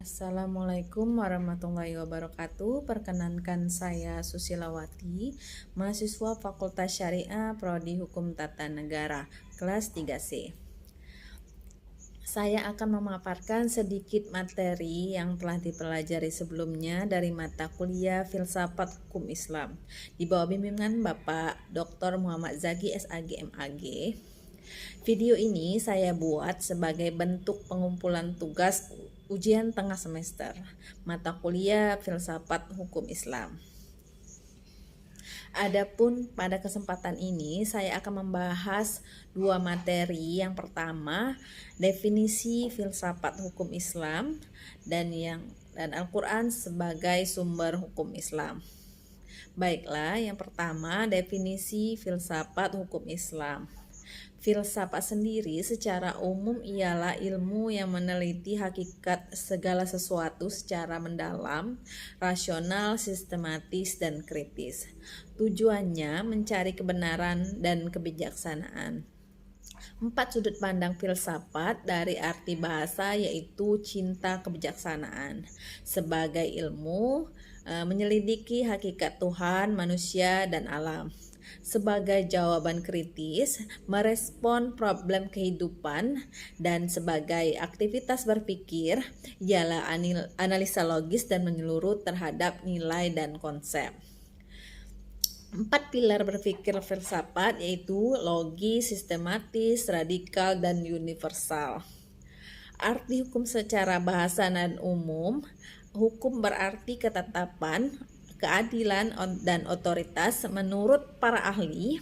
Assalamualaikum warahmatullahi wabarakatuh. Perkenankan saya Susilawati, mahasiswa Fakultas Syariah Prodi Hukum Tata Negara, kelas 3C. Saya akan memaparkan sedikit materi yang telah dipelajari sebelumnya dari mata kuliah Filsafat Hukum Islam di bawah bimbingan Bapak Dr. Muhammad Zaki SAG MAG. Video ini saya buat sebagai bentuk pengumpulan tugas ujian tengah semester mata kuliah Filsafat Hukum Islam. Adapun pada kesempatan ini saya akan membahas dua materi. Yang pertama, definisi filsafat hukum Islam dan Al-Qur'an sebagai sumber hukum Islam. Baiklah, yang pertama definisi filsafat hukum Islam. Filsafat sendiri secara umum ialah ilmu yang meneliti hakikat segala sesuatu secara mendalam, rasional, sistematis, dan kritis. Tujuannya mencari kebenaran dan kebijaksanaan. 4 sudut pandang filsafat dari arti bahasa yaitu cinta kebijaksanaan. Sebagai ilmu, menyelidiki hakikat Tuhan, manusia, dan alam. Sebagai jawaban kritis, merespon problem kehidupan, dan sebagai aktivitas berpikir, ialah analisa logis dan menyeluruh terhadap nilai dan konsep. 4 pilar berpikir filsafat yaitu logis, sistematis, radikal, dan universal. Arti hukum secara bahasa dan umum, hukum berarti ketetapan, keadilan, dan otoritas. Menurut para ahli,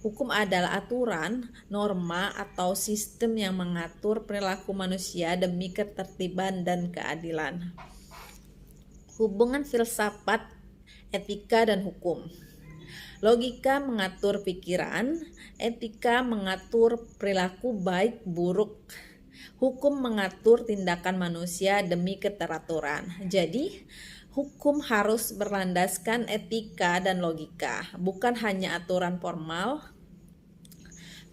hukum adalah aturan, norma, atau sistem yang mengatur perilaku manusia demi ketertiban dan keadilan. Hubungan filsafat, etika, dan hukum. Logika mengatur pikiran, etika mengatur perilaku baik buruk, hukum mengatur tindakan manusia demi keteraturan. Jadi, hukum harus berlandaskan etika dan logika, bukan hanya aturan formal.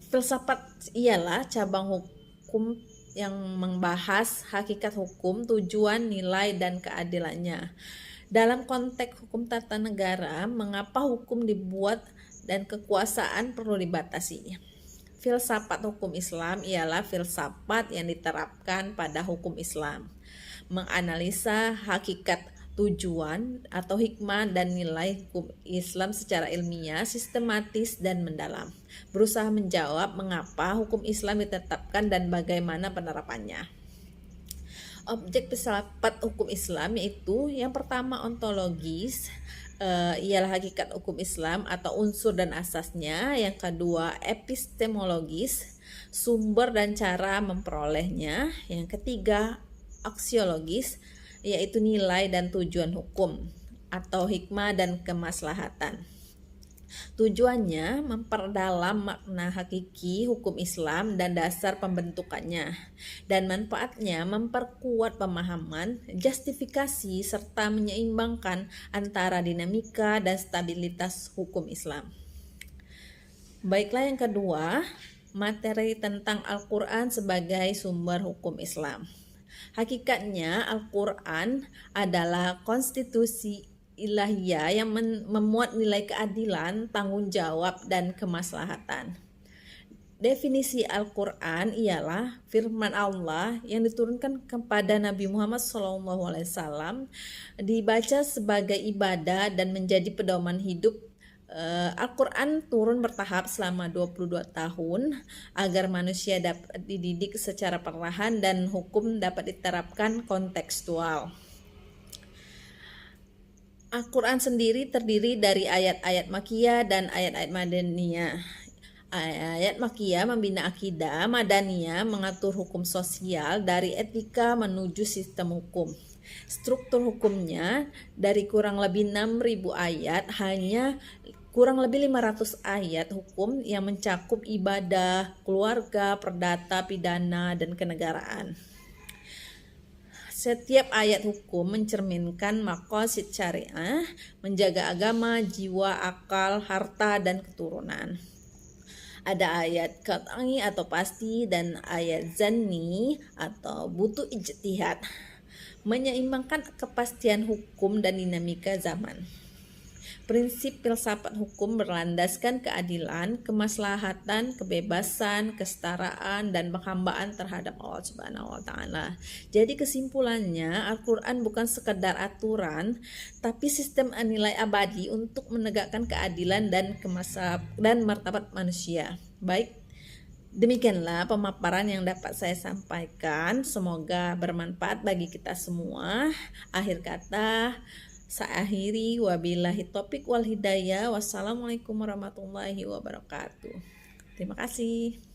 Filsafat ialah cabang hukum yang membahas hakikat hukum, tujuan, nilai, dan keadilannya. Dalam konteks hukum tata negara, mengapa hukum dibuat dan kekuasaan perlu dibatasi? Filsafat hukum Islam ialah filsafat yang diterapkan pada hukum Islam, menganalisa hakikat tujuan atau hikmah dan nilai hukum Islam secara ilmiah, sistematis, dan mendalam. Berusaha menjawab mengapa hukum Islam ditetapkan dan bagaimana penerapannya. Objek filsafat hukum Islam yaitu yang pertama ontologis, ialah hakikat hukum Islam atau unsur dan asasnya. Yang kedua epistemologis, sumber dan cara memperolehnya. Yang ketiga aksiologis, yaitu nilai dan tujuan hukum atau hikmah dan kemaslahatan. Tujuannya memperdalam makna hakiki hukum Islam dan dasar pembentukannya, dan manfaatnya memperkuat pemahaman, justifikasi, serta menyeimbangkan antara dinamika dan stabilitas hukum Islam. Baiklah, yang kedua, materi tentang Al-Qur'an sebagai sumber hukum Islam. Hakikatnya Al-Qur'an adalah konstitusi ilahiyah yang memuat nilai keadilan, tanggung jawab, dan kemaslahatan. Definisi Al-Qur'an ialah firman Allah yang diturunkan kepada Nabi Muhammad SAW, dibaca sebagai ibadah dan menjadi pedoman hidup. Al-Qur'an turun bertahap selama 22 tahun agar manusia dapat dididik secara perlahan dan hukum dapat diterapkan kontekstual. Al-Qur'an sendiri terdiri dari ayat-ayat Makkiyah dan ayat-ayat Madaniyah. Ayat Makkiyah membina akidah, Madaniyah mengatur hukum sosial dari etika menuju sistem hukum. Struktur hukumnya dari kurang lebih 6.000 ayat hanya kurang lebih 500 ayat hukum yang mencakup ibadah, keluarga, perdata, pidana, dan kenegaraan. Setiap ayat hukum mencerminkan maqasid syariah, menjaga agama, jiwa, akal, harta, dan keturunan. Ada ayat qat'i atau pasti dan ayat zanni atau butuh ijtihad. menyeimbangkan kepastian hukum dan dinamika zaman. Prinsip filsafat hukum berlandaskan keadilan, kemaslahatan, kebebasan, kesetaraan, dan penghambaan terhadap Allah Subhanahu wa taala. Jadi kesimpulannya, Al-Qur'an bukan sekedar aturan, tapi sistem nilai abadi untuk menegakkan keadilan dan martabat manusia. Baik, demikianlah pemaparan yang dapat saya sampaikan. Semoga bermanfaat bagi kita semua. Akhir kata, saya akhiri, wabillahi taufiq wal hidayah. Wassalamualaikum warahmatullahi wabarakatuh. Terima kasih.